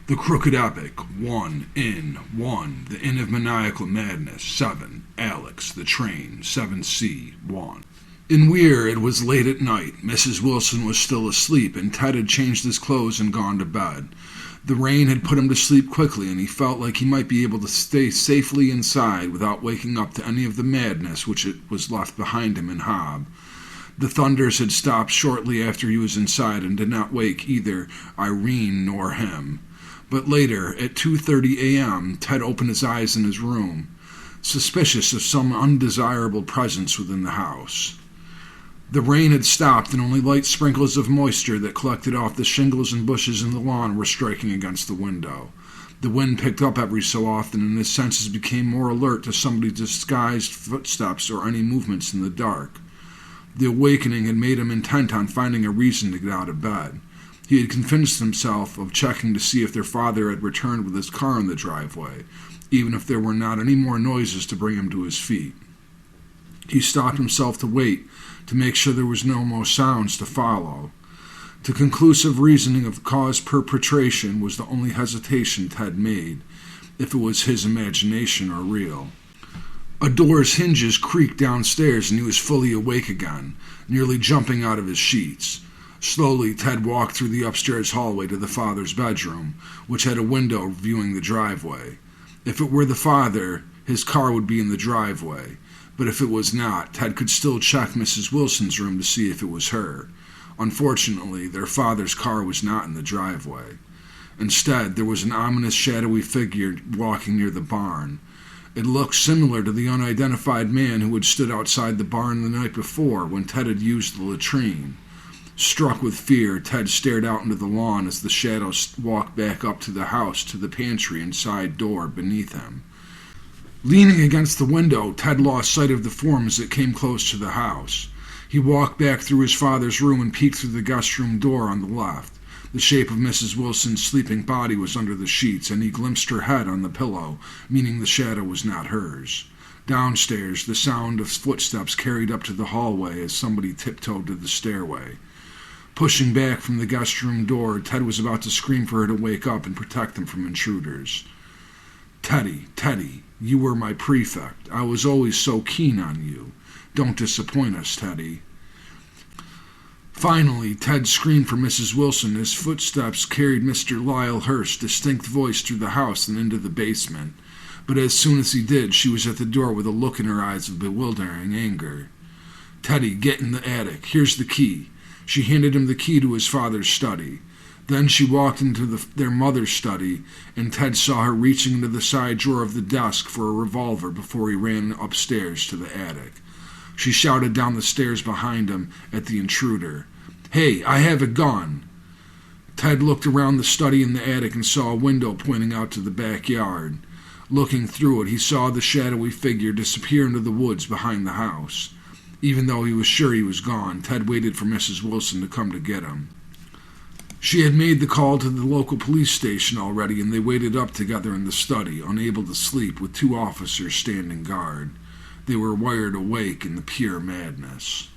The Crooked Epic, 1, The Inn of Maniacal Madness, 7, Alex, The Train, 7C, 1. In Weir, it was late at night. Mrs. Wilson was still asleep, and Ted had changed his clothes and gone to bed. The rain had put him to sleep quickly, and he felt like he might be able to stay safely inside without waking up to any of the madness which it was left behind him in Hob. The thunders had stopped shortly after he was inside and did not wake either Irene nor him. But later, at 2:30 a.m., Ted opened his eyes in his room, suspicious of some undesirable presence within the house. The rain had stopped, and only light sprinkles of moisture that collected off the shingles and bushes in the lawn were striking against the window. The wind picked up every so often, and his senses became more alert to somebody's disguised footsteps or any movements in the dark. The awakening had made him intent on finding a reason to get out of bed. He had convinced himself of checking to see if their father had returned with his car in the driveway, even if there were not any more noises to bring him to his feet. He stopped himself to wait, to make sure there was no more sounds to follow. The conclusive reasoning of cause perpetration was the only hesitation Ted made, if it was his imagination or real. A door's hinges creaked downstairs, and he was fully awake again, nearly jumping out of his sheets. Slowly, Ted walked through the upstairs hallway to the father's bedroom, which had a window viewing the driveway. If it were the father, his car would be in the driveway. But if it was not, Ted could still check Mrs. Wilson's room to see if it was her. Unfortunately, their father's car was not in the driveway. Instead, there was an ominous, shadowy figure walking near the barn. It looked similar to the unidentified man who had stood outside the barn the night before when Ted had used the latrine. Struck with fear, Ted stared out into the lawn as the shadow walked back up to the house, to the pantry and side door beneath him. Leaning against the window, Ted lost sight of the form as it came close to the house. He walked back through his father's room and peeked through the guest room door on the left. The shape of Mrs. Wilson's sleeping body was under the sheets, and he glimpsed her head on the pillow, meaning the shadow was not hers. Downstairs, the sound of footsteps carried up to the hallway as somebody tiptoed to the stairway. Pushing back from the guest room door, Ted was about to scream for her to wake up and protect them from intruders. Teddy, you were my prefect. I was always so keen on you. Don't disappoint us, Teddy." Finally, Ted screamed for Mrs. Wilson. His footsteps carried Mr. Lyle Hurst's distinct voice through the house and into the basement. But as soon as he did, she was at the door with a look in her eyes of bewildering anger. "Teddy, get in the attic. Here's the key." She handed him the key to his father's study. Then she walked into their mother's study, and Ted saw her reaching into the side drawer of the desk for a revolver before he ran upstairs to the attic. She shouted down the stairs behind him at the intruder, "Hey, I have a gun!" Ted looked around the study and the attic and saw a window pointing out to the backyard. Looking through it, he saw the shadowy figure disappear into the woods behind the house. Even though he was sure he was gone, Ted waited for Mrs. Wilson to come to get him. She had made the call to the local police station already, and they waited up together in the study, unable to sleep, with 2 officers standing guard. They were wired awake in the pure madness.